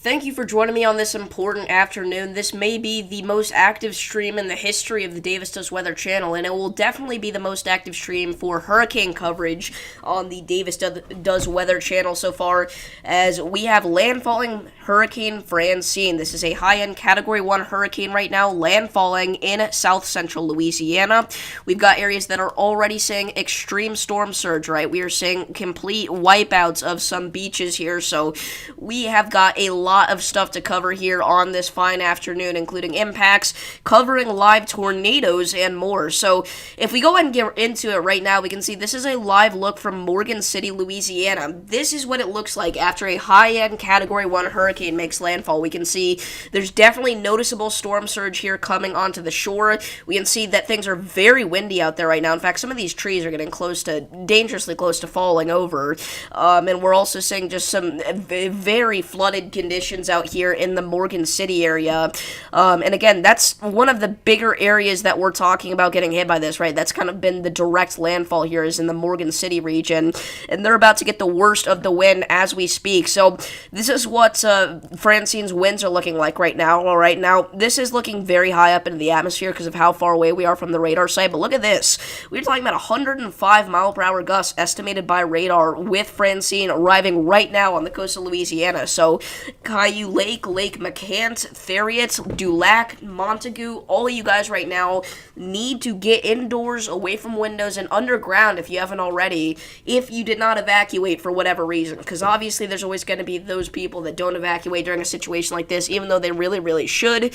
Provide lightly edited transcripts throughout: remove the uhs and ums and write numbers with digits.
Thank you for joining me on this important afternoon. This may be the most active stream in the history of the Davis Does Weather channel, and it will definitely be the most active stream for hurricane coverage on the Davis Does Weather channel so far, as we have landfalling Hurricane Francine. This is a high-end Category 1 hurricane right now, landfalling in south central Louisiana. We've got areas that are already seeing extreme storm surge, right? We are seeing complete wipeouts of some beaches here, so we have got a lot of stuff to cover here on this fine afternoon, including impacts, covering live tornadoes, and more. So if we go ahead and get into it right now, we can see this is a live look from Morgan City, Louisiana. This is what it looks like after a high-end Category 1 hurricane makes landfall. We can see there's definitely noticeable storm surge here coming onto the shore. We can see that things are very windy out there right now. In fact, some of these trees are getting dangerously close to falling over. And we're also seeing just some very flooded conditions out here in the Morgan City area. And again, that's one of the bigger areas that we're talking about getting hit by this, right? That's kind of been the direct landfall here, is in the Morgan City region. And they're about to get the worst of the wind as we speak. So this is what Francine's winds are looking like right now. All right, now this is looking very high up into the atmosphere because of how far away we are from the radar site. But look at this. We're talking about 105 mile per hour gusts estimated by radar, with Francine arriving right now on the coast of Louisiana. So Caillou Lake, Lake McCant, Theriot, Dulac, Montague, all of you guys right now need to get indoors, away from windows, and underground if you haven't already, if you did not evacuate for whatever reason. Because obviously there's always going to be those people that don't evacuate during a situation like this, even though they really, really should.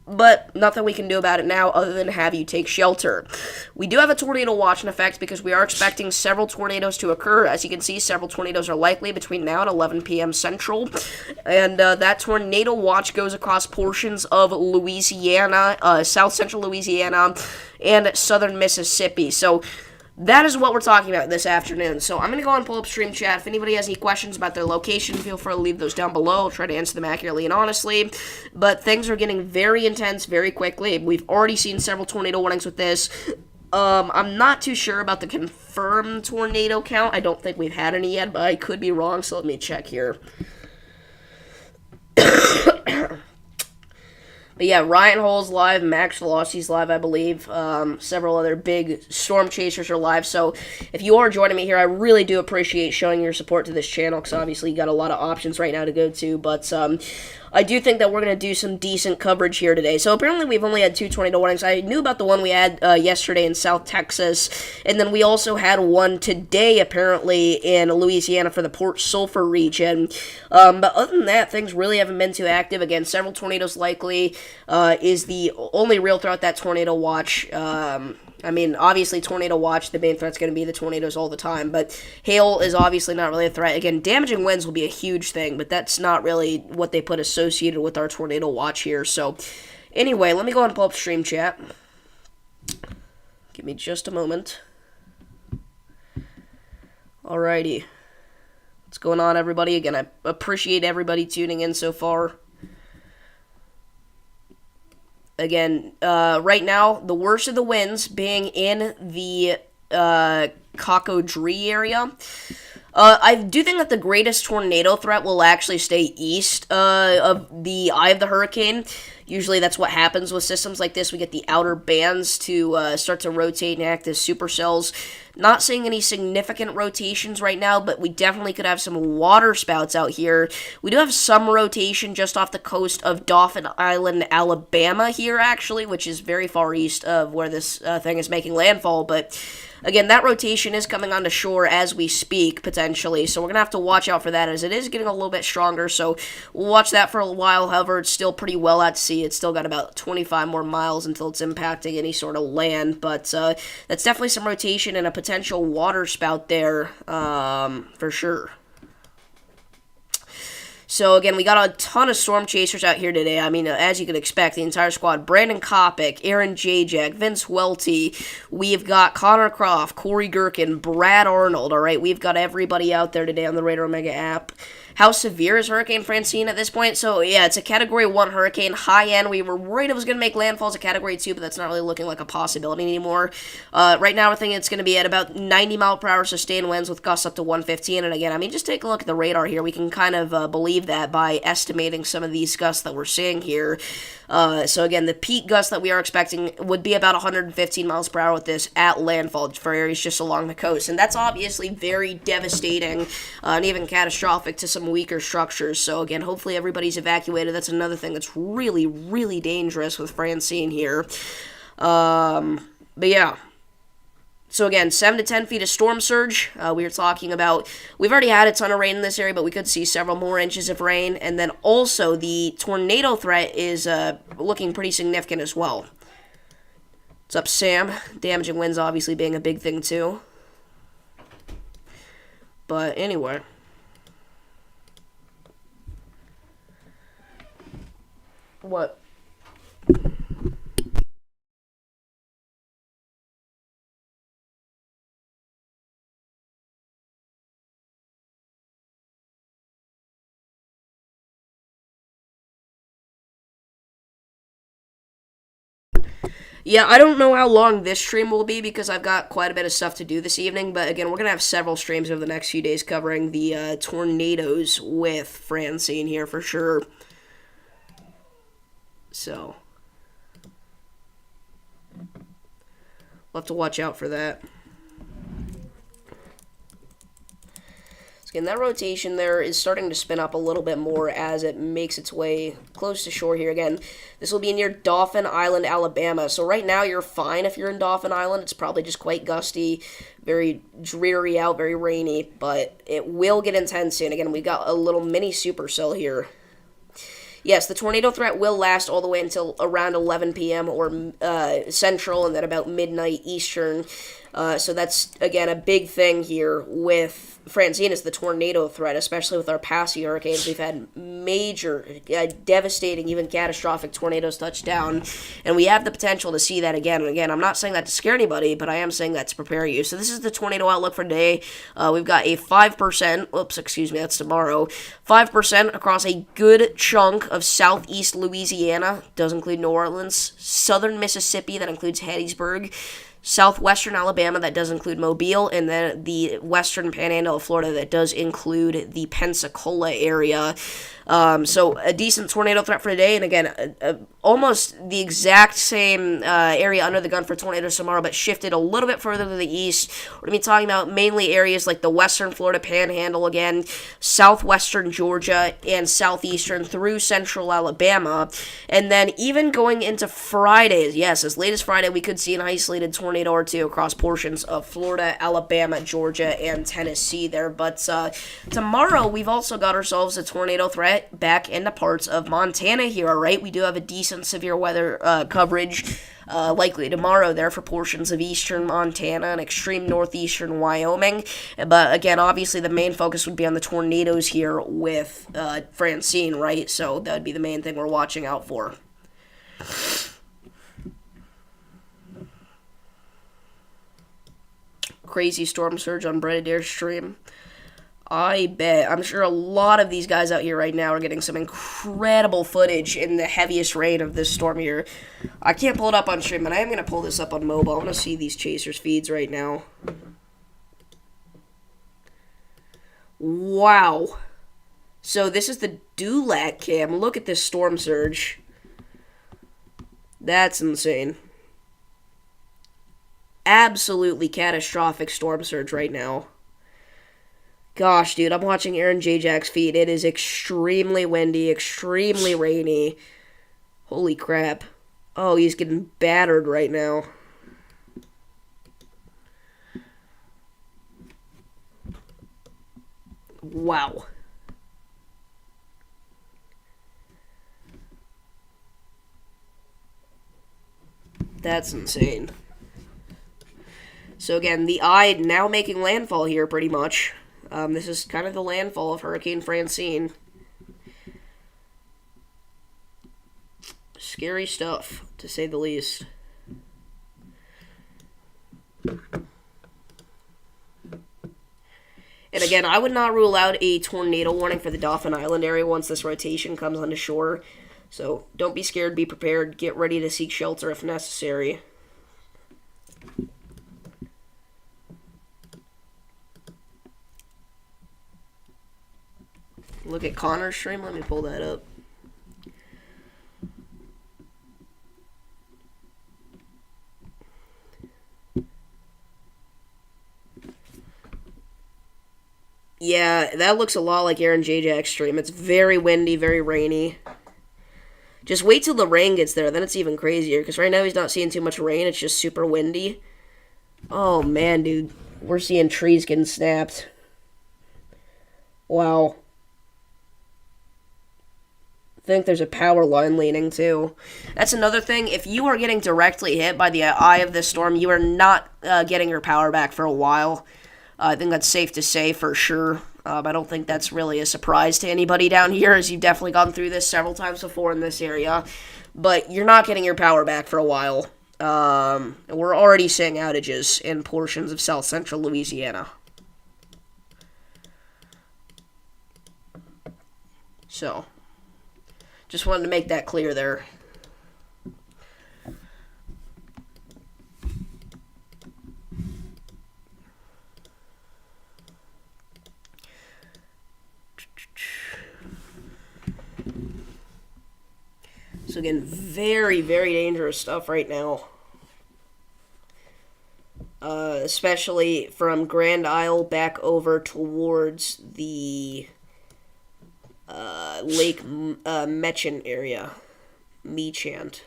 But nothing we can do about it now other than have you take shelter. We do have a tornado watch in effect because we are expecting several tornadoes to occur. As you can see, several tornadoes are likely between now and 11 p.m. Central. And that tornado watch goes across portions of Louisiana, south central Louisiana, and southern Mississippi. So that is what we're talking about this afternoon. So I'm going to go and pull up stream chat. If anybody has any questions about their location, feel free to leave those down below. I'll try to answer them accurately and honestly. But things are getting very intense very quickly. We've already seen several tornado warnings with this. I'm not too sure about the confirmed tornado count. I don't think we've had any yet, but I could be wrong, so let me check here. But yeah, Ryan Hall's live, Max Velocity's live, I believe. Several other big storm chasers are live. So if you are joining me here, I really do appreciate showing your support to this channel, because obviously you got a lot of options right now to go to. But I do think that we're going to do some decent coverage here today. So apparently we've only had 2 tornado warnings. I knew about the one we had yesterday in South Texas, and then we also had one today apparently in Louisiana for the Port Sulphur region. But other than that, things really haven't been too active. Again, several tornadoes likely is the only real threat, that tornado watch. I mean, obviously, tornado watch, the main threat's going to be the tornadoes all the time, but hail is obviously not really a threat. Again, damaging winds will be a huge thing, but that's not really what they put associated with our tornado watch here. So, anyway, let me go ahead and pull up stream chat. Give me just a moment. Alrighty. What's going on, everybody? Again, I appreciate everybody tuning in so far. Again, right now, the worst of the winds being in the Cocodrie area. I do think that the greatest tornado threat will actually stay east of the eye of the hurricane. Usually that's what happens with systems like this. We get the outer bands to start to rotate and act as supercells. Not seeing any significant rotations right now, but we definitely could have some water spouts out here. We do have some rotation just off the coast of Dauphin Island, Alabama here, actually, which is very far east of where this thing is making landfall. But again, that rotation is coming onto shore as we speak, potentially. So we're going to have to watch out for that, as it is getting a little bit stronger. So we'll watch that for a while. However, it's still pretty well at sea. It's still got about 25 more miles until it's impacting any sort of land. But that's definitely some rotation and a potential water spout there, for sure. So, again, we got a ton of storm chasers out here today. I mean, as you can expect, the entire squad. Brandon Kopic, Aaron Jajak, Vince Welty. We've got Connor Croft, Corey Gherkin, Brad Arnold, all right? We've got everybody out there today on the Radar Omega app. How severe is Hurricane Francine at this point? So, yeah, it's a Category 1 hurricane, high end. We were worried it was going to make landfall as a Category 2, but that's not really looking like a possibility anymore. Right now, we're thinking it's going to be at about 90 mile per hour sustained winds with gusts up to 115. And again, I mean, just take a look at the radar here. We can kind of believe that by estimating some of these gusts that we're seeing here. So again, the peak gust that we are expecting would be about 115 miles per hour with this at landfall for areas just along the coast. And that's obviously very devastating and even catastrophic to some weaker structures. So again, hopefully everybody's evacuated. That's another thing that's really, really dangerous with Francine here. But yeah. So again, 7 to 10 feet of storm surge. We were talking about, we've already had a ton of rain in this area, but we could see several more inches of rain. And then also the tornado threat is looking pretty significant as well. What's up, Sam? Damaging winds obviously being a big thing too. But anyway. What? Yeah, I don't know how long this stream will be because I've got quite a bit of stuff to do this evening. But again, we're going to have several streams over the next few days covering the tornadoes with Francine here for sure. So, we'll have to watch out for that. Again, that rotation there is starting to spin up a little bit more as it makes its way close to shore here. Again, this will be near Dauphin Island, Alabama. So right now you're fine if you're in Dauphin Island. It's probably just quite gusty, very dreary out, very rainy, but it will get intense soon. Again, we got a little mini supercell here. Yes, the tornado threat will last all the way until around 11 p.m. or Central, and then about midnight Eastern. So that's, again, a big thing here with Francine is the tornado threat, especially with our past hurricanes. We've had major, devastating, even catastrophic tornadoes touch down, and we have the potential to see that again and again. I'm not saying that to scare anybody, but I am saying that to prepare you. So this is the tornado outlook for today. We've got a 5%, oops, excuse me, that's tomorrow, 5% across a good chunk of southeast Louisiana, does include New Orleans, southern Mississippi, that includes Hattiesburg, southwestern Alabama, that does include Mobile, and then the western panhandle of Florida, that does include the Pensacola area. So a decent tornado threat for today, and again, almost the exact same area under the gun for tornadoes tomorrow, but shifted a little bit further to the east. We're going to be talking about mainly areas like the western Florida panhandle again, southwestern Georgia, and southeastern through central Alabama. And then even going into Friday, yes, as late as Friday, we could see an isolated tornado or two across portions of Florida, Alabama, Georgia, and Tennessee there. But tomorrow, we've also got ourselves a tornado threat back into parts of Montana here, alright? We do have a decent severe weather coverage likely tomorroro there for portions of eastern Montana and extreme northeastern Wyoming. But again, obviously the main focus would be on the tornadoes here with Francine, right? So that would be the main thing we're watching out for. Crazy storm surge on Bread stream. I bet. I'm sure a lot of these guys out here right now are getting some incredible footage in the heaviest rain of this storm here. I can't pull it up on stream, but I am going to pull this up on mobile. I want to see these Chasers feeds right now. Wow. So this is the Dulac cam. Look at this storm surge. That's insane. Absolutely catastrophic storm surge right now. Gosh, dude, I'm watching Aaron J-Jack's feed. It is extremely windy, extremely rainy. Holy crap. Oh, he's getting battered right now. Wow. That's insane. So again, the eye now making landfall here pretty much. This is kind of the landfall of Hurricane Francine. Scary stuff, to say the least. And again, I would not rule out a tornado warning for the Dauphin Island area once this rotation comes onto shore. So don't be scared, be prepared, get ready to seek shelter if necessary. Look at Connor's stream. Let me pull that up. Yeah, that looks a lot like Aaron J-Jack's stream. It's very windy, very rainy. Just wait till the rain gets there, then it's even crazier. Because right now he's not seeing too much rain, it's just super windy. Oh man, dude. We're seeing trees getting snapped. Wow. I think there's a power line leaning too. That's another thing. If you are getting directly hit by the eye of this storm, you are not getting your power back for a while. I think that's safe to say for sure. I don't think that's really a surprise to anybody down here, as you've definitely gone through this several times before in this area. But you're not getting your power back for a while. We're already seeing outages in portions of south central Louisiana. So, just wanted to make that clear there. So again, very, very dangerous stuff right now. Especially from Grand Isle back over towards the Lake Mechen area. Mechant.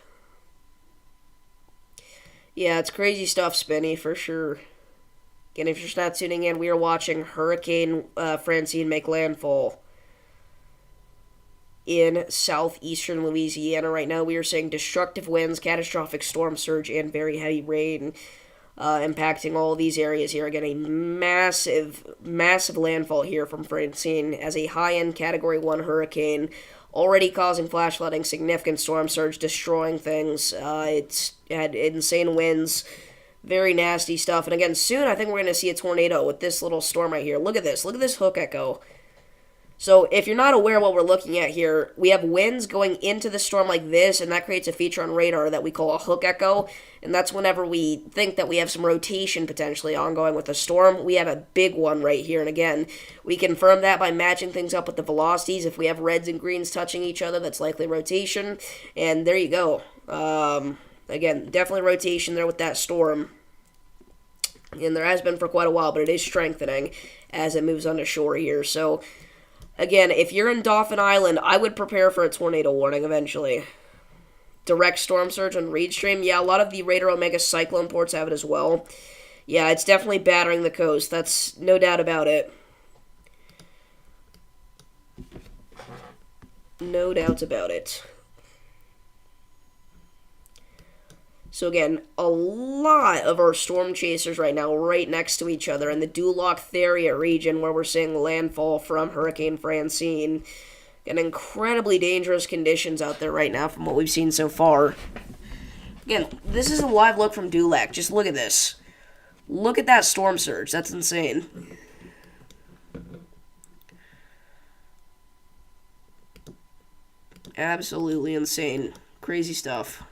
Yeah, it's crazy stuff, Spinny, for sure. Again, if you're just not tuning in, we are watching Hurricane Francine make landfall in southeastern Louisiana right now. We are seeing destructive winds, catastrophic storm surge, and very heavy rain impacting all these areas here. Again, a massive, massive landfall here from Francine as a high-end Category 1 hurricane, already causing flash flooding, significant storm surge, destroying things. It's had insane winds, very nasty stuff. And again, soon I think we're going to see a tornado with this little storm right here. Look at this. Look at this hook echo. So if you're not aware of what we're looking at here, we have winds going into the storm like this, and that creates a feature on radar that we call a hook echo, and that's whenever we think that we have some rotation potentially ongoing with a storm. We have a big one right here, and again, we confirm that by matching things up with the velocities. If we have reds and greens touching each other, that's likely rotation, and there you go. Again, definitely rotation there with that storm. And there has been for quite a while, but it is strengthening as it moves onto shore here, so again, if you're in Dauphin Island, I would prepare for a tornado warning eventually. Direct storm surge on Reed Stream. Yeah, a lot of the Radar Omega Cyclone ports have it as well. Yeah, it's definitely battering the coast. That's no doubt about it. No doubt about it. So again, a lot of our storm chasers right now right next to each other in the Duloc-Theria region where we're seeing landfall from Hurricane Francine. And incredibly dangerous conditions out there right now from what we've seen so far. Again, this is a live look from Dulac. Just look at this. Look at that storm surge. That's insane. Absolutely insane. Crazy stuff.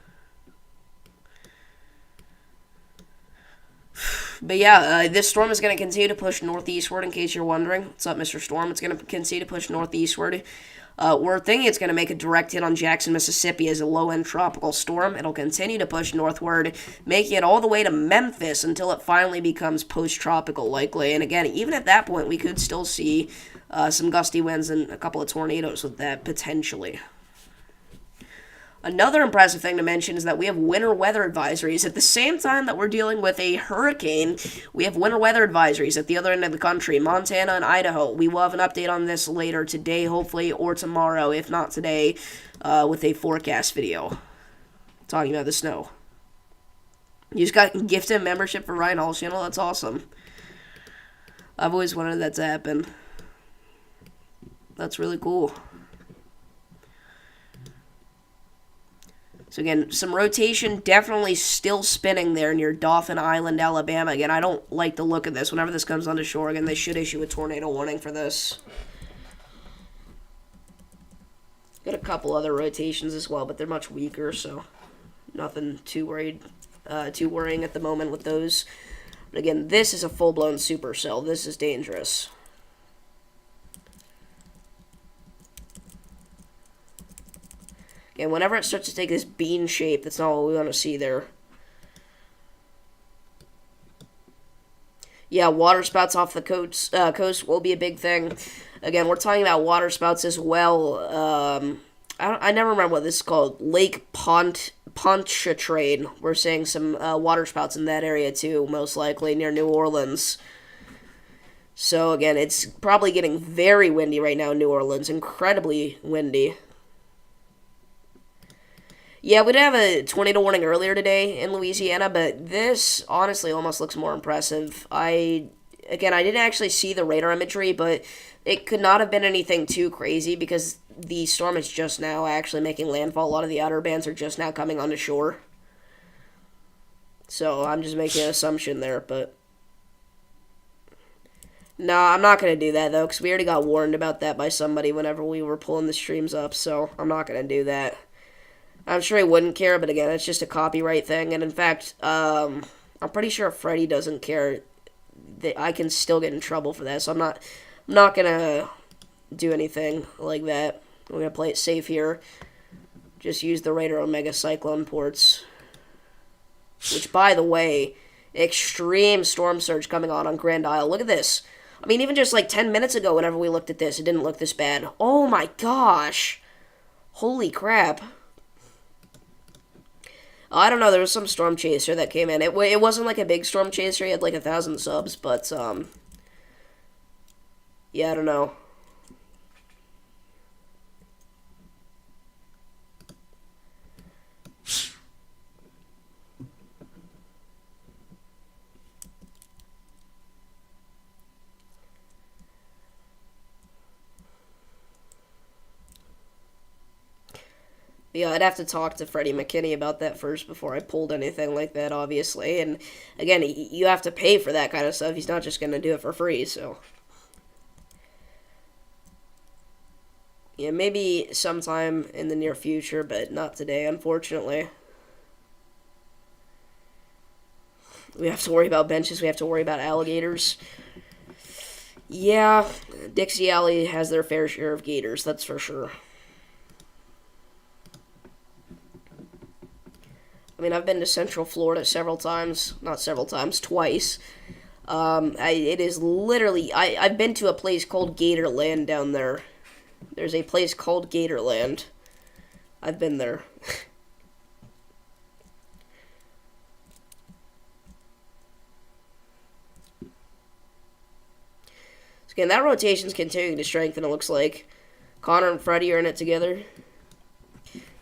But yeah, this storm is going to continue to push northeastward, in case you're wondering. What's up, Mr. Storm? It's going to continue to push northeastward. We're thinking it's going to make a direct hit on Jackson, Mississippi as a low-end tropical storm. It'll continue to push northward, making it all the way to Memphis until it finally becomes post-tropical, likely. And again, even at that point, we could still see some gusty winds and a couple of tornadoes with that, potentially. Another impressive thing to mention is that we have winter weather advisories. At the same time that we're dealing with a hurricane, we have winter weather advisories at the other end of the country, Montana and Idaho. We will have an update on this later today, hopefully, or tomorrow, if not today, with a forecast video talking about the snow. You just got gifted a membership for Ryan Hall's channel. That's awesome. I've always wanted that to happen. That's really cool. So again, some rotation definitely still spinning there near Dauphin Island, Alabama. Again, I don't like the look of this. Whenever this comes onto shore, again, they should issue a tornado warning for this. Got a couple other rotations as well, but they're much weaker, so nothing too worrying at the moment with those. But again, this is a full-blown supercell. This is dangerous. Again, whenever it starts to take this bean shape, that's not what we want to see there. Yeah, water spouts off the coast will be a big thing. Again, we're talking about water spouts as well. I never remember what this is called. Lake Pontchartrain. We're seeing some water spouts in that area too, most likely near New Orleans. So again, it's probably getting very windy right now in New Orleans. Incredibly windy. Yeah, we did have a tornado warning earlier today in Louisiana, but this honestly almost looks more impressive. I didn't actually see the radar imagery, but it could not have been anything too crazy because the storm is just now actually making landfall. A lot of the outer bands are just now coming onto shore. So I'm just making an assumption there, but no, I'm not going to do that, though, because we already got warned about that by somebody whenever we were pulling the streams up, so I'm not going to do that. I'm sure he wouldn't care, but again, it's just a copyright thing. And in fact, I'm pretty sure if Freddy doesn't care, that I can still get in trouble for that. So I'm not gonna do anything like that. We're gonna play it safe here. Just use the Raider Omega Cyclone ports. Which, by the way, extreme storm surge coming on Grand Isle. Look at this. I mean, even just like 10 minutes ago, whenever we looked at this, it didn't look this bad. Oh my gosh. Holy crap. I don't know, there was some storm chaser that came in. It wasn't like a big storm chaser, he had like 1,000 subs, but, yeah, I don't know. Yeah, I'd have to talk to Freddie McKinney about that first before I pulled anything like that, obviously. And again, you have to pay for that kind of stuff. He's not just going to do it for free, so. Yeah, maybe sometime in the near future, but not today, unfortunately. We have to worry about benches. We have to worry about alligators. Yeah, Dixie Alley has their fair share of gators, that's for sure. I mean, I've been to Central Florida several times. Not several times, twice. It is literally... I've been to a place called Gatorland down there. There's a place called Gatorland. I've been there. So again, that rotation's continuing to strengthen, it looks like. Connor and Freddie are in it together.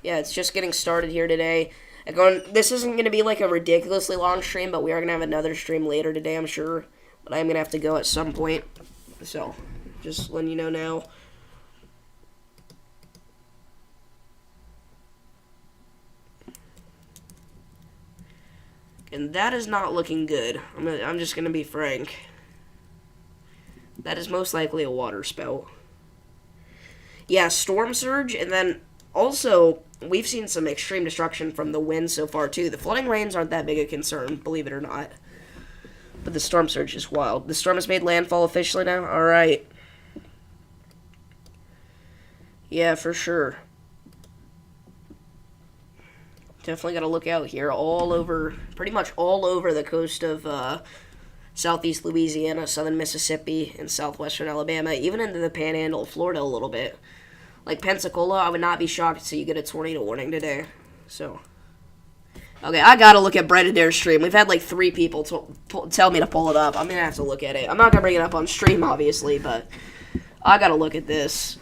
Yeah, it's just getting started here today. This isn't going to be like a ridiculously long stream, but we are going to have another stream later today, I'm sure. But I'm going to have to go at some point. So, just letting you know now. And that is not looking good. I'm just going to be frank. That is most likely a water spout. Yeah, storm surge, and then also, we've seen some extreme destruction from the wind so far, too. The flooding rains aren't that big a concern, believe it or not. But the storm surge is wild. The storm has made landfall officially now? Alright. Yeah, for sure. Definitely gotta look out here. All over, pretty much all over the coast of southeast Louisiana, southern Mississippi, and southwestern Alabama. Even into the panhandle of Florida a little bit. Like Pensacola, I would not be shocked to see you get a tornado warning today. So, okay, I gotta look at Brett Adair's stream. We've had like 3 people tell me to pull it up. I'm gonna have to look at it. I'm not gonna bring it up on stream, obviously, but I gotta look at this.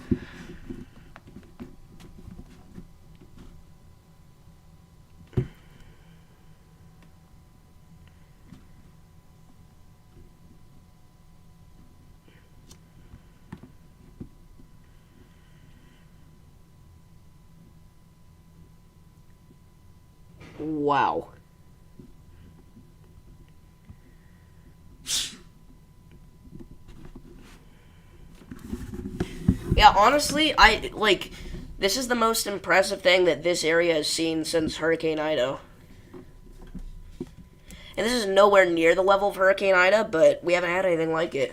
Wow. Yeah, honestly, this is the most impressive thing that this area has seen since Hurricane Ida. And this is nowhere near the level of Hurricane Ida, but we haven't had anything like it.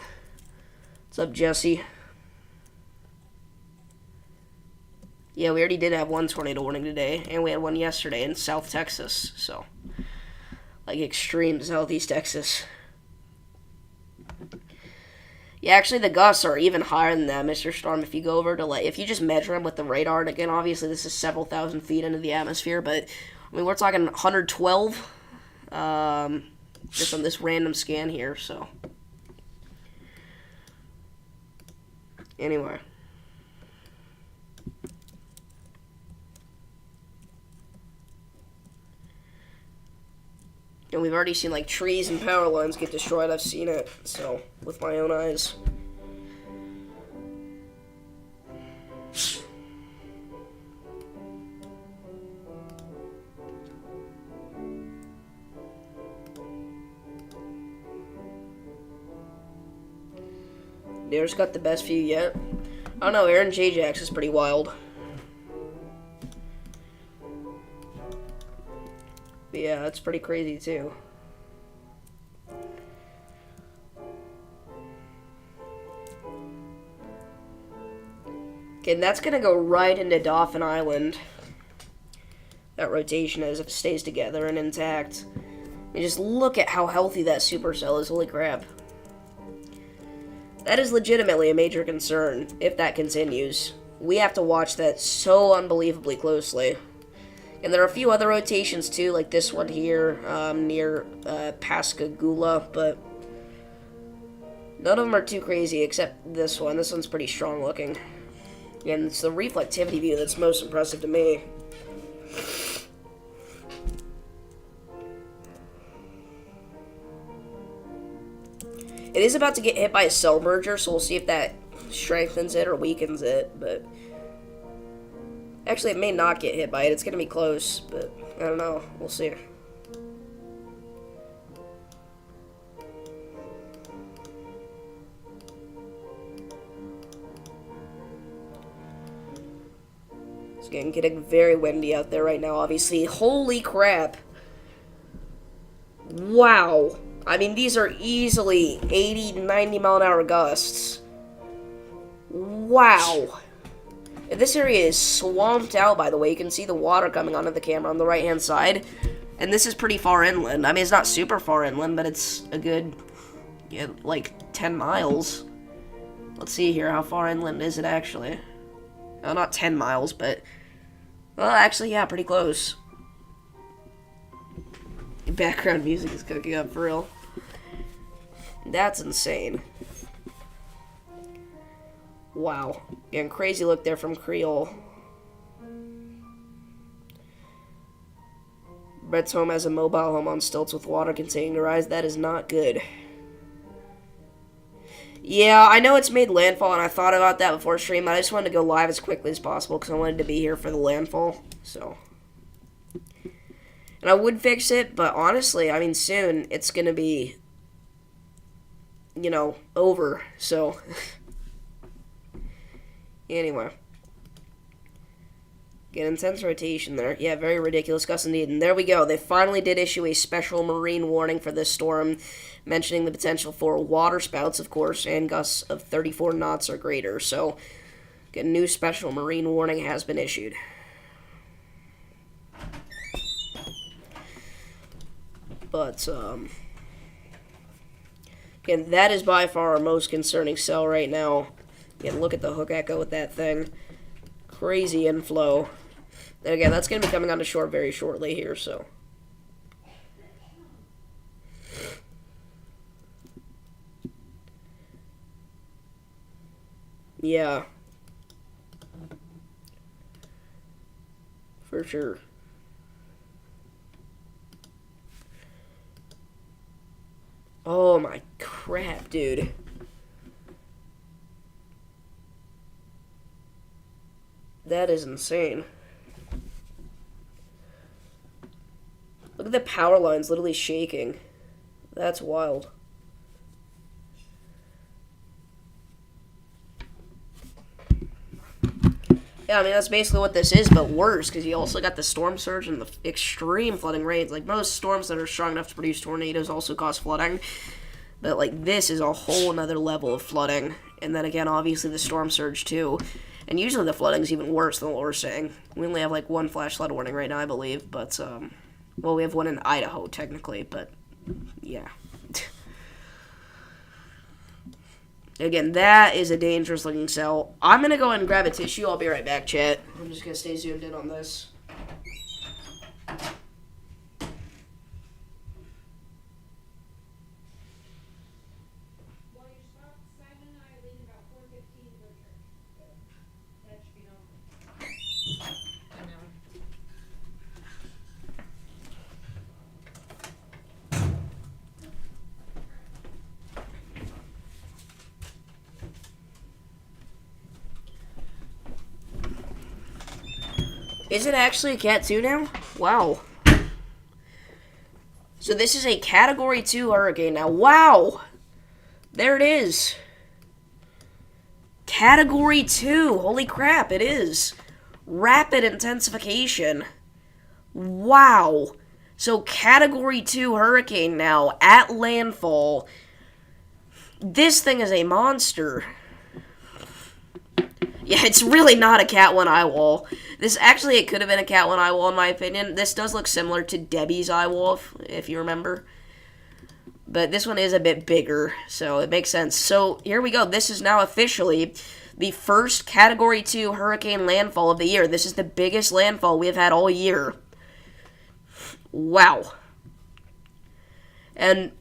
What's up, Jesse? Yeah, we already did have one tornado warning today, and we had one yesterday in South Texas, so, like, extreme Southeast Texas. Yeah, actually, the gusts are even higher than that, Mr. Storm. If you go over to, like, if you just measure them with the radar, and again, obviously, this is several thousand feet into the atmosphere, but, I mean, we're talking 112, just on this random scan here, so. Anyway. And we've already seen, like, trees and power lines get destroyed. I've seen it, so, with my own eyes. There's got the best view yet. I don't know, Aaron J-Jax is pretty wild. But yeah, that's pretty crazy too. Okay, and that's gonna go right into Dauphin Island. That rotation is, if it stays together and intact. I mean, just look at how healthy that supercell is, holy crap. That is legitimately a major concern if that continues. We have to watch that so unbelievably closely. And there are a few other rotations too, like this one here near Pascagoula, but none of them are too crazy except this one. This one's pretty strong looking. And it's the reflectivity view that's most impressive to me. It is about to get hit by a cell merger, so we'll see if that strengthens it or weakens it, but actually it may not get hit by it. It's going to be close, but I don't know. We'll see. It's getting very windy out there right now, obviously. Holy crap. Wow. I mean, these are easily 80, 90 mile an hour gusts. Wow. This area is swamped out, by the way. You can see the water coming onto the camera on the right-hand side. And this is pretty far inland. I mean, it's not super far inland, but it's a good, yeah, like 10 miles. Let's see here. How far inland is it, actually? Oh, not 10 miles, but, well, actually, yeah, pretty close. Background music is cooking up for real. That's insane. Wow. And crazy look there from Creole. Brett's home has a mobile home on stilts with water containing the rise. That is not good. Yeah, I know it's made landfall, and I thought about that before stream. I just wanted to go live as quickly as possible because I wanted to be here for the landfall. So. And I would fix it, but honestly, I mean, soon it's going to be, you know, over. So, anyway. Get intense rotation there. Yeah, very ridiculous gusts indeed. And there we go. They finally did issue a special marine warning for this storm, mentioning the potential for water spouts, of course, and gusts of 34 knots or greater. So, a new special marine warning has been issued. But, again, that is by far our most concerning cell right now. Again, look at the hook echo with that thing. Crazy inflow. And again, that's going to be coming onto shore very shortly here, so. Yeah. For sure. Oh my crap, dude. That is insane. Look at the power lines literally shaking. That's wild. Yeah, I mean, that's basically what this is, but worse, because you also got the storm surge and the extreme flooding rains. Like, most storms that are strong enough to produce tornadoes also cause flooding. But, like, this is a whole nother level of flooding. And then, again, obviously the storm surge, too. And usually the flooding's even worse than what we're seeing. We only have, like, one flash flood warning right now, I believe. But, well, we have one in Idaho, technically, but, yeah. Again, that is a dangerous looking cell. I'm going to go ahead and grab a tissue. I'll be right back, chat. I'm just going to stay zoomed in on this. Is it actually a Cat 2 now? Wow. So this is a Category 2 hurricane now. Wow! There it is. Category 2. Holy crap, it is. Rapid intensification. Wow. So Category 2 hurricane now at landfall. This thing is a monster. Yeah, it's really not a Cat 1 eye wall. This actually, it could have been a Cat 1 eye wall in my opinion. This does look similar to Debbie's eye wall, if you remember. But this one is a bit bigger, so it makes sense. So here we go. This is now officially the first Category 2 hurricane landfall of the year. This is the biggest landfall we have had all year. Wow. And,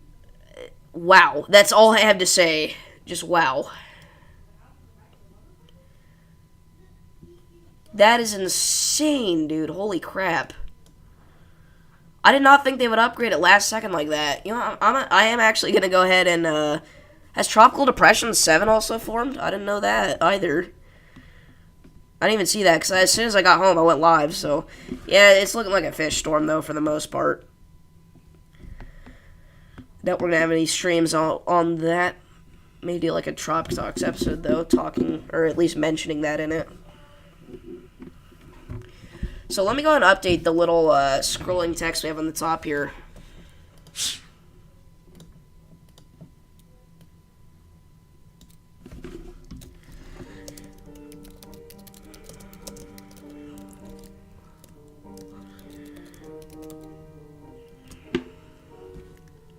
wow. That's all I have to say. Just wow. That is insane, dude. Holy crap. I did not think they would upgrade it last second like that. You know, I am actually going to go ahead and, has Tropical Depression 7 also formed? I didn't know that either. I didn't even see that, because as soon as I got home, I went live, so. Yeah, it's looking like a fish storm, though, for the most part. Doubt we're going to have any streams on that. Maybe like a Trop Talks episode, though, talking, or at least mentioning that in it. So let me go and update the little scrolling text we have on the top here.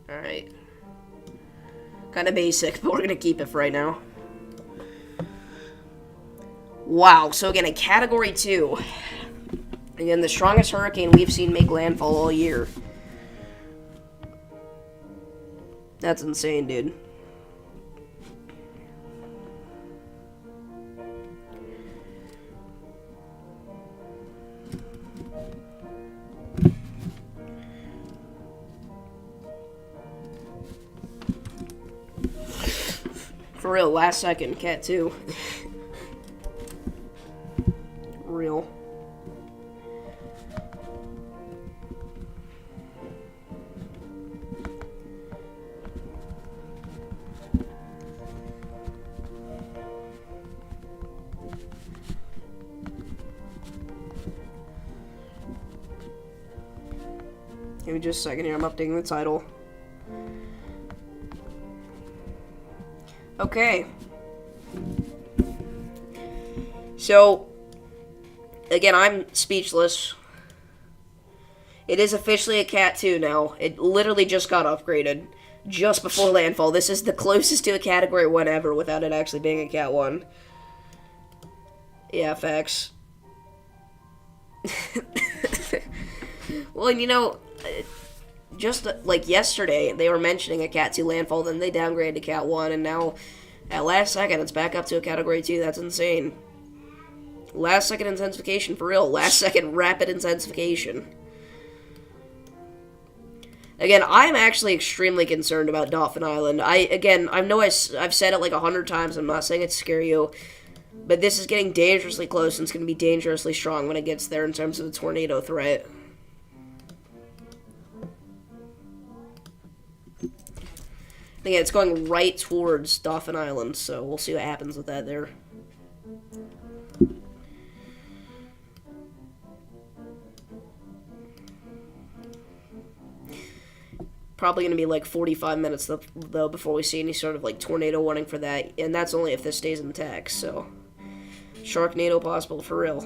Alright. Kind of basic, but we're going to keep it for right now. Wow, so again, a Category 2. Again, the strongest hurricane we've seen make landfall all year. That's insane, dude. For real, last second, Cat 2. Real. Give me just a second here, I'm updating the title. Okay. So, again, I'm speechless. It is officially a Cat 2 now. It literally just got upgraded just before landfall. This is the closest to a Category 1 ever without it actually being a Cat 1. Yeah, facts. Well, you know, just like yesterday, they were mentioning a Cat 2 landfall, then they downgraded to Cat 1, and now at last second, it's back up to a Category 2. That's insane. Last second intensification, for real. Last second rapid intensification. Again, I'm actually extremely concerned about Dauphin Island. I know I've said it like 100 times. I'm not saying it to scare you. But this is getting dangerously close, and it's going to be dangerously strong when it gets there in terms of the tornado threat. Again, it's going right towards Dauphin Island, so we'll see what happens with that there. Probably going to be like 45 minutes, though, before we see any sort of, like, tornado warning for that. And that's only if this stays intact, so... Sharknado possible, for real.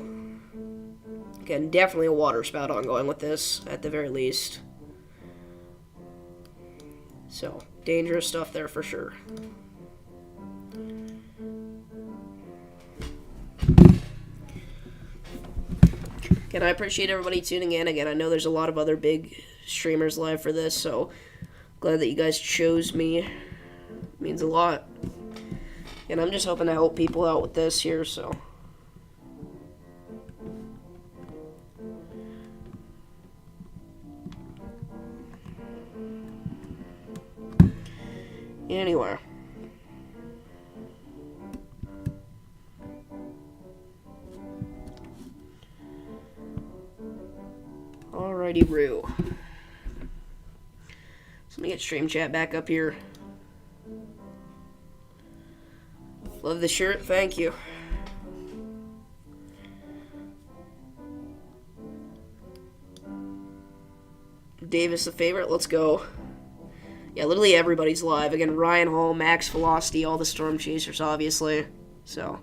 Again, definitely a water spout ongoing with this, at the very least. So, dangerous stuff there for sure. Again, I appreciate everybody tuning in. Again, I know there's a lot of other big streamers live for this, so glad that you guys chose me. It means a lot. And I'm just hoping to help people out with this here, so. Anyway. Alrighty, Roo. So let me get stream chat back up here. Love the shirt, thank you. Davis the favorite, let's go. Yeah, literally everybody's live. Again, Ryan Hall, Max Velocity, all the Storm Chasers, obviously. So.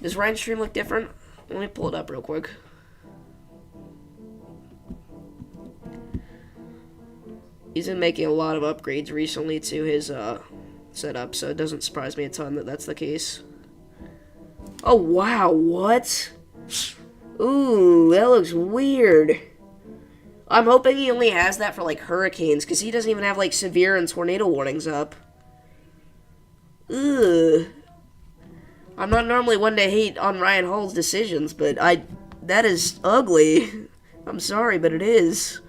Does Ryan's stream look different? Let me pull it up real quick. He's been making a lot of upgrades recently to his setup, so it doesn't surprise me a ton that that's the case. Oh, wow, what? Ooh, that looks weird. I'm hoping he only has that for, like, hurricanes, because he doesn't even have, like, severe and tornado warnings up. Ugh. I'm not normally one to hate on Ryan Hall's decisions, but that is ugly. I'm sorry, but it is.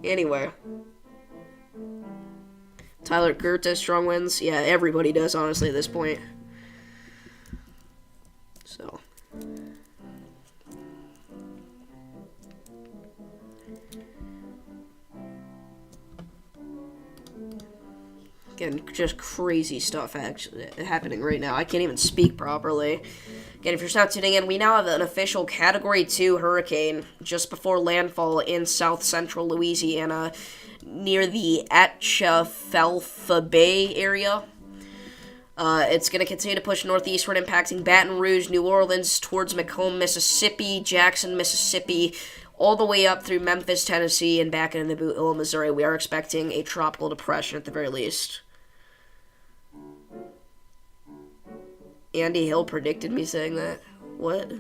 Anyway. Tyler Gert has strong wins. Yeah, everybody does, honestly, at this point. So. Again, just crazy stuff actually happening right now. I can't even speak properly. Again, if you're not tuning in, we now have an official Category 2 hurricane just before landfall in south central Louisiana near the Atchafalfa Bay area. It's going to continue to push northeastward, impacting Baton Rouge, New Orleans, towards Macomb, Mississippi, Jackson, Mississippi, all the way up through Memphis, Tennessee, and back into Boot Hill, Missouri. We are expecting a tropical depression at the very least. Andy Hill predicted me saying that. What?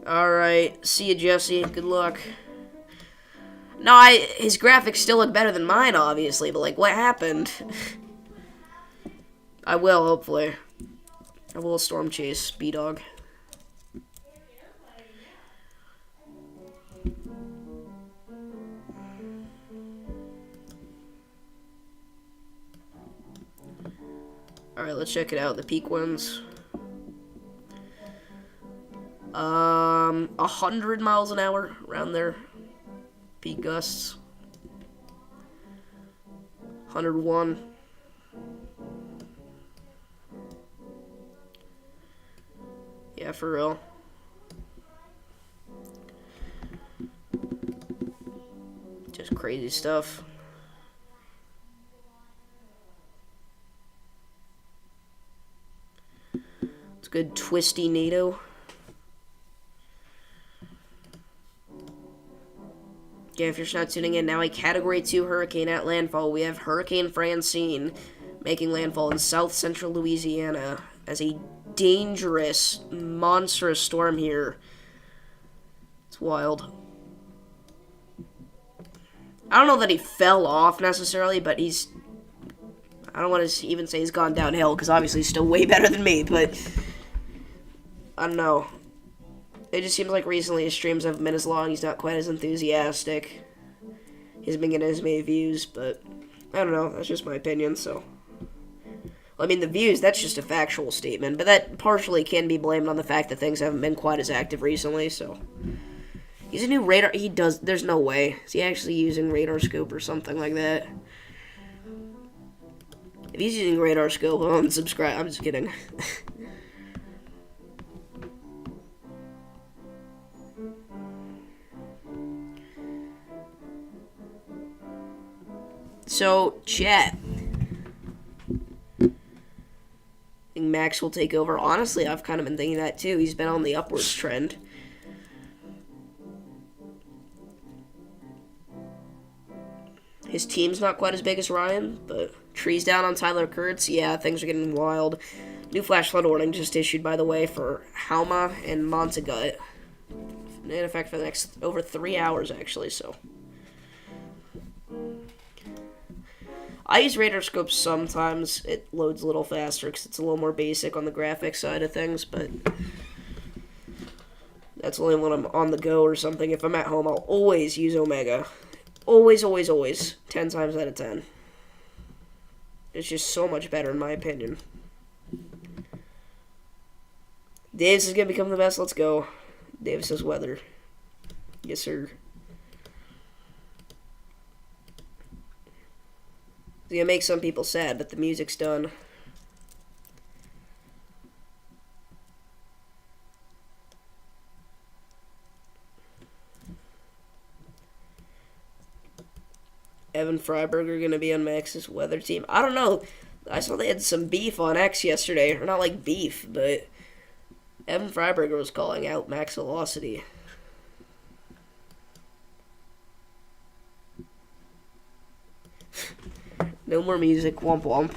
Alright, see you, Jesse. Good luck. No, his graphics still look better than mine, obviously, but, like, what happened? I will, hopefully. I will storm chase B-Dog. Alright, let's check it out. The peak winds. 100 miles an hour, around there. Peak gusts. 101. Yeah, for real. Just crazy stuff. It's a good twisty NATO. Yeah, if you're just not tuning in, now a Category 2 hurricane at landfall. We have Hurricane Francine making landfall in south central Louisiana as a dangerous, monstrous storm here. It's wild. I don't know that he fell off necessarily, but he's... I don't want to even say he's gone downhill, because obviously he's still way better than me, but... I don't know. It just seems like recently his streams haven't been as long. He's not quite as enthusiastic. He hasn't been getting as many views, but I don't know. That's just my opinion, so. I mean, the views, that's just a factual statement, but that partially can be blamed on the fact that things haven't been quite as active recently, so. He's a new radar. He does. There's no way. Is he actually using radar scope or something like that? If he's using radar scope, I'll unsubscribe. I'm just kidding. So, chat. I think Max will take over. Honestly, I've kind of been thinking that too. He's been on the upwards trend. His team's not quite as big as Ryan, but trees down on Tyler Kurtz. Yeah, things are getting wild. New flash flood warning just issued, by the way, for Hauma and Montagut. In effect for the next over 3 hours, actually, so. I use radar scopes sometimes. It loads a little faster because it's a little more basic on the graphics side of things, but that's only when I'm on the go or something. If I'm at home, I'll always use Omega. Always, always, always. 10 times out of 10. It's just so much better, in my opinion. Davis is going to become the best. Let's go. Davis's weather. Yes, sir. It's going to make some people sad, but the music's done. Evan Freiberger going to be on Max's weather team. I don't know. I saw they had some beef on X yesterday. Or not like beef, but Evan Freiberger was calling out Max Velocity. No more music. Womp womp.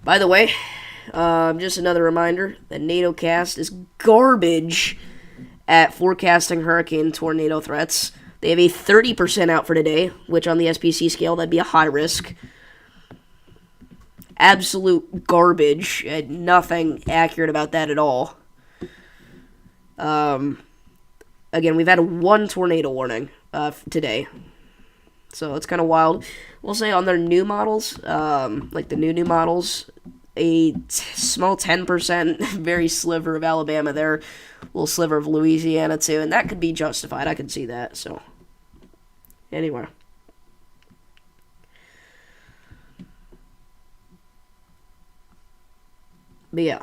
By the way, just another reminder that NATOcast is garbage at forecasting hurricane tornado threats. They have a 30% out for today, which on the SPC scale, that'd be a high risk. Absolute garbage. Nothing accurate about that at all. Again, we've had one tornado warning today. So it's kind of wild. We'll say on their new models, like the new models, a small 10%, very sliver of Alabama there, little sliver of Louisiana too, and that could be justified. I could see that, so. Anyway. But yeah.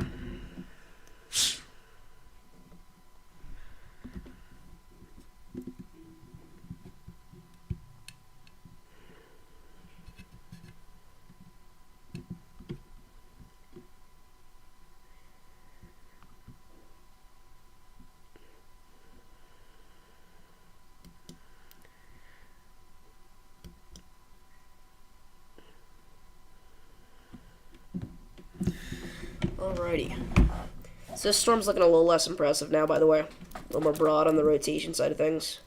Alrighty. So this storm's looking a little less impressive now, by the way. A little more broad on the rotation side of things.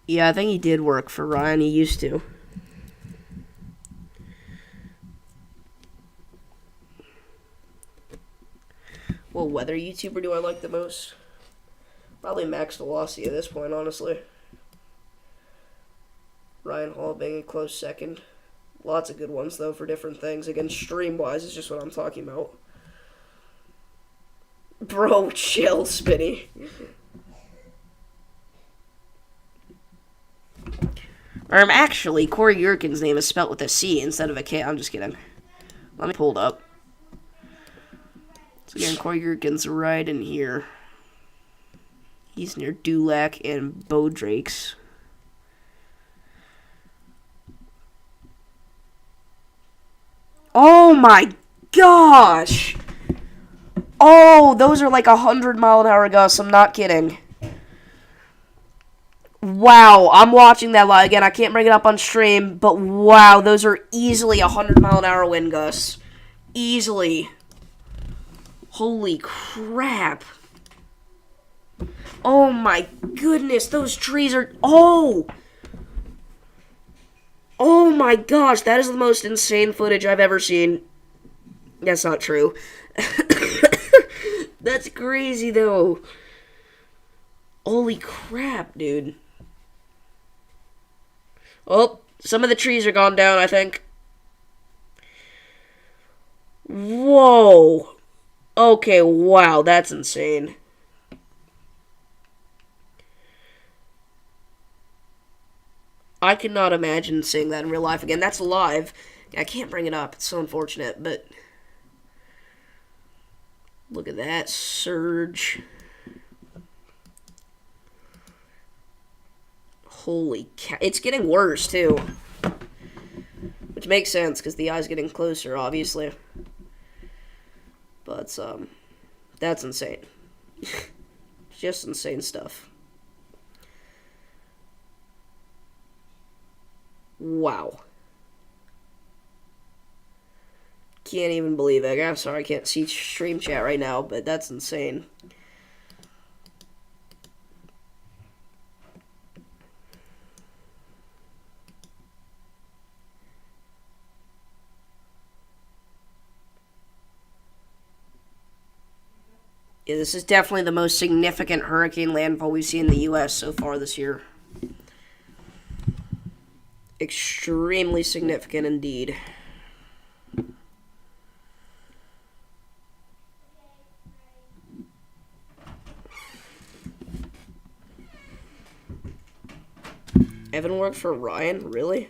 Yeah, I think he did work for Ryan. He used to. What weather YouTuber do I like the most? Probably Max Velocity at this point, honestly. Ryan Hall being a close second. Lots of good ones, though, for different things. Again, stream-wise is just what I'm talking about. Bro, chill, Spinny. Actually, Corey Yurkin's name is spelt with a C instead of a K. I'm just kidding. Let me pull it up. So again, Corey Yurkin's right in here. He's near Dulac and Bo Drake's. Oh my gosh! Oh, those are like 100-mile-an-hour gusts. I'm not kidding. Wow, I'm watching that live. Again, I can't bring it up on stream, but wow, those are easily 100-mile-an-hour wind gusts. Easily. Holy crap. Oh my goodness, those trees are... Oh! Oh my gosh, that is the most insane footage I've ever seen. That's not true. That's crazy, though. Holy crap, dude. Oh, some of the trees are gone down, I think. Whoa. Okay, wow, that's insane. I cannot imagine seeing that in real life again. That's live. I can't bring it up. It's so unfortunate, but look at that surge. Holy cow. It's getting worse, too. Which makes sense, because the eye's getting closer, obviously. But, that's insane. Just insane stuff. Wow. Can't even believe it. I'm sorry I can't see stream chat right now, but that's insane. Yeah, this is definitely the most significant hurricane landfall we've seen in the U.S. so far this year. Extremely significant indeed. Evan worked for Ryan? Really?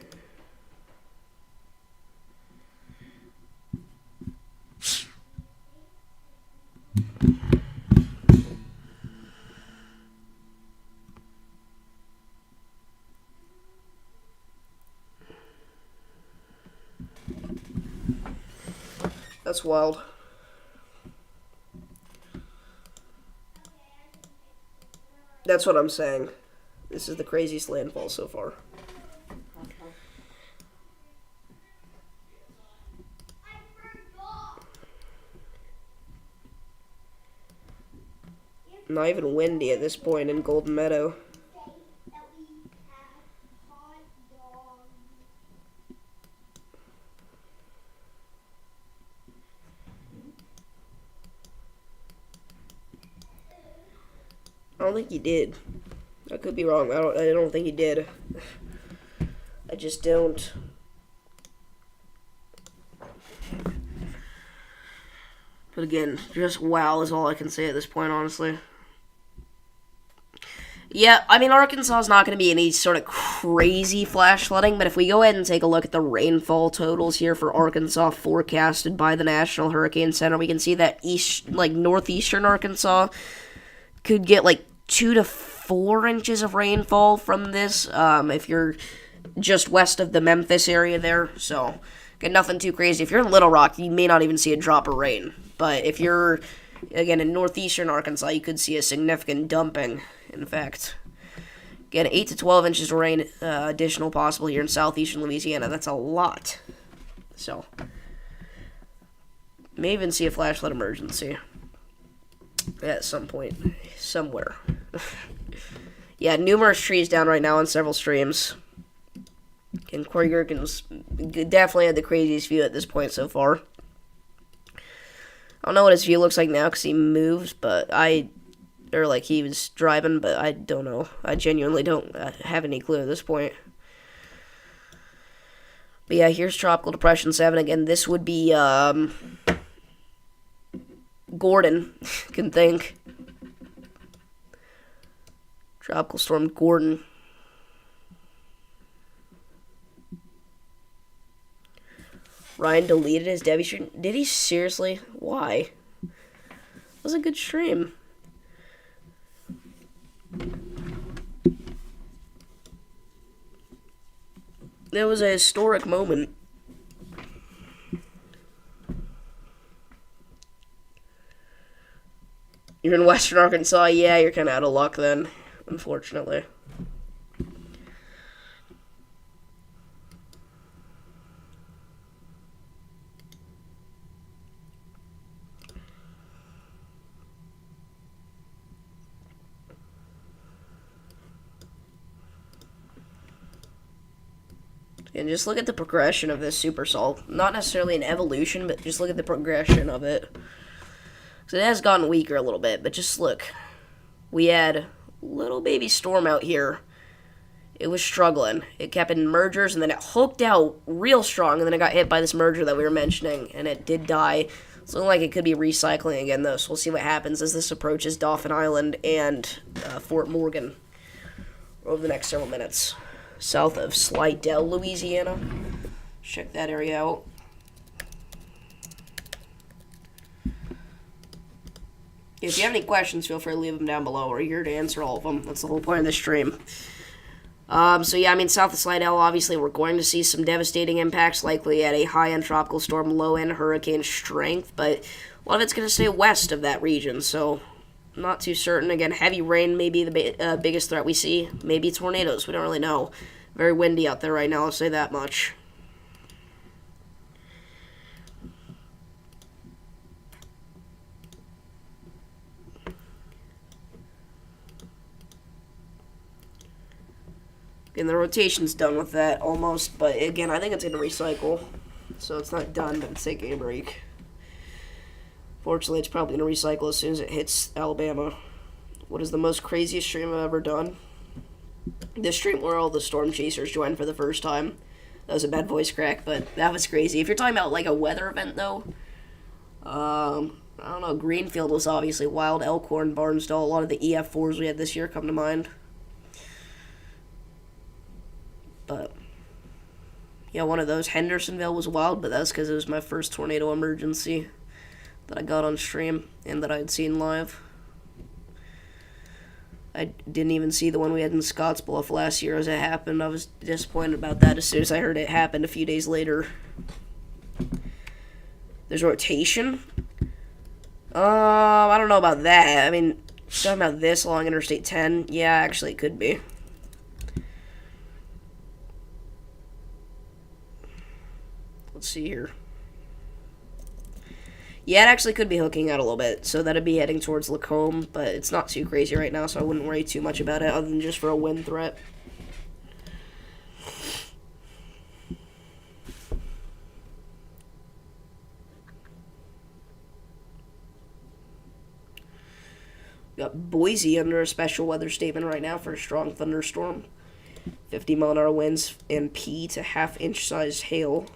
That's wild. That's what I'm saying. This is the craziest landfall so far. Not even windy at this point in Golden Meadow. I don't think he did. I could be wrong. I don't think he did. I just don't. But again, just wow is all I can say at this point, honestly. Yeah, I mean, Arkansas is not going to be any sort of crazy flash flooding, but if we go ahead and take a look at the rainfall totals here for Arkansas forecasted by the National Hurricane Center, we can see that northeastern Arkansas could get 2 to 4 inches of rainfall from this if you're just west of the Memphis area there. So, again, nothing too crazy. If you're in Little Rock, you may not even see a drop of rain. But if you're, again, in northeastern Arkansas, you could see a significant dumping. In fact, again, 8 to 12 inches of rain additional possible here in southeastern Louisiana. That's a lot. So, may even see a flash flood emergency at some point, somewhere. Yeah, numerous trees down right now on several streams. And Corey Gerkins definitely had the craziest view at this point so far. I don't know what his view looks like now because he moved, but he was driving, but I don't know. I genuinely don't have any clue at this point. But yeah, here's Tropical Depression 7. Again, this would be, Gordon, can think. Tropical Storm Gordon. Ryan deleted his Debbie stream. Did he seriously? Why? It was a good stream. It was a historic moment. You're in Western Arkansas? Yeah, you're kind of out of luck then, unfortunately. And just look at the progression of this supercell. Not necessarily an evolution, but just look at the progression of it. So it has gotten weaker a little bit, but just look. We had little baby Storm out here. It was struggling. It kept in mergers, and then it hooked out real strong, and then it got hit by this merger that we were mentioning, and it did die. It's looking like it could be recycling again, though, so we'll see what happens as this approaches Dauphin Island and Fort Morgan over the next several minutes. South of Slidell, Louisiana. Check that area out. If you have any questions, feel free to leave them down below. We're here to answer all of them. That's the whole point of this stream. So yeah, I mean, south of Slidell, obviously, we're going to see some devastating impacts, likely at a high-end tropical storm, low-end hurricane strength, but a lot of it's going to stay west of that region, so not too certain. Again, heavy rain may be the biggest threat we see. Maybe tornadoes. We don't really know. Very windy out there right now, I'll say that much. And the rotation's done with that, almost. But, again, I think it's going to recycle. So it's not done, but it's taking a break. Fortunately, it's probably going to recycle as soon as it hits Alabama. What is the most craziest stream I've ever done? This stream where all the storm chasers joined for the first time. That was a bad voice crack, but that was crazy. If you're talking about, like, a weather event, though, I don't know. Greenfield was obviously wild. Elkhorn, Barnsdall, a lot of the EF4s we had this year come to mind. But, yeah, one of those. Hendersonville was wild, but that's because it was my first tornado emergency that I got on stream and that I had seen live. I didn't even see the one we had in Scottsbluff last year as it happened. I was disappointed about that as soon as I heard it happened a few days later. There's rotation? I don't know about that. I mean, talking about this along Interstate 10, yeah, actually it could be. Let's see here. Yeah, it actually could be hooking out a little bit, so that'd be heading towards Lacombe, but it's not too crazy right now, so I wouldn't worry too much about it, other than just for a wind threat. We got Boise under a special weather statement right now for a strong thunderstorm. 50-mile-an-hour winds and P to half-inch sized hail.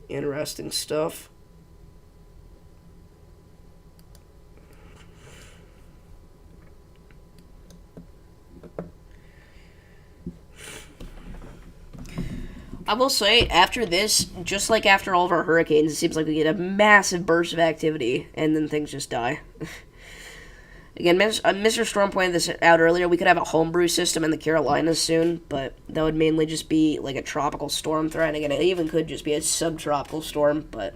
Interesting stuff. I will say, after this, just like after all of our hurricanes, it seems like we get a massive burst of activity, and then things just die. Again, Mr. Storm pointed this out earlier. We could have a homebrew system in the Carolinas soon, but that would mainly just be like a tropical storm threat. Again, it even could just be a subtropical storm, but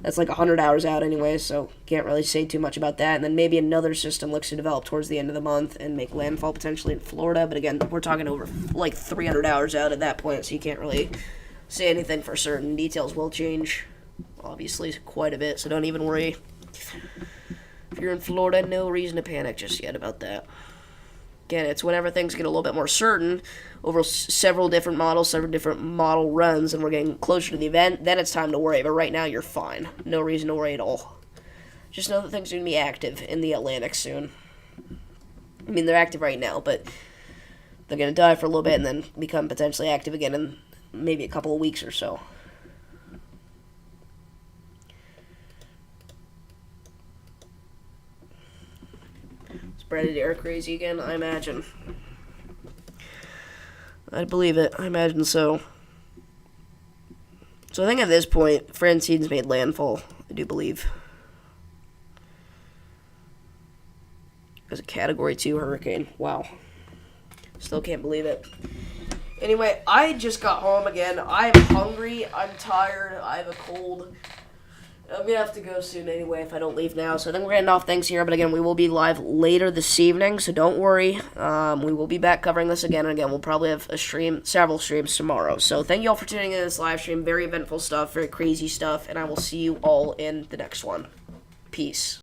that's like 100 hours out anyway, so can't really say too much about that. And then maybe another system looks to develop towards the end of the month and make landfall potentially in Florida. But again, we're talking over like 300 hours out at that point, so you can't really say anything for certain. Details will change, obviously, quite a bit, so don't even worry. If you're in Florida, no reason to panic just yet about that. Again, it's whenever things get a little bit more certain over several different models, several different model runs, and we're getting closer to the event, then it's time to worry. But right now, you're fine. No reason to worry at all. Just know that things are going to be active in the Atlantic soon. I mean, they're active right now, but they're going to die for a little bit and then become potentially active again in maybe a couple of weeks or so. Spread air crazy again, I imagine. I believe it. I imagine so. So I think at this point, Francine's made landfall, I do believe. As a Category 2 hurricane. Wow. Still can't believe it. Anyway, I just got home again. I'm hungry. I'm tired. I have a cold. I'm going to have to go soon anyway if I don't leave now. So I think we're getting off things here. But again, we will be live later this evening, so don't worry. We will be back covering this again. And again, we'll probably have several streams tomorrow. So thank you all for tuning in to this live stream. Very eventful stuff, very crazy stuff. And I will see you all in the next one. Peace.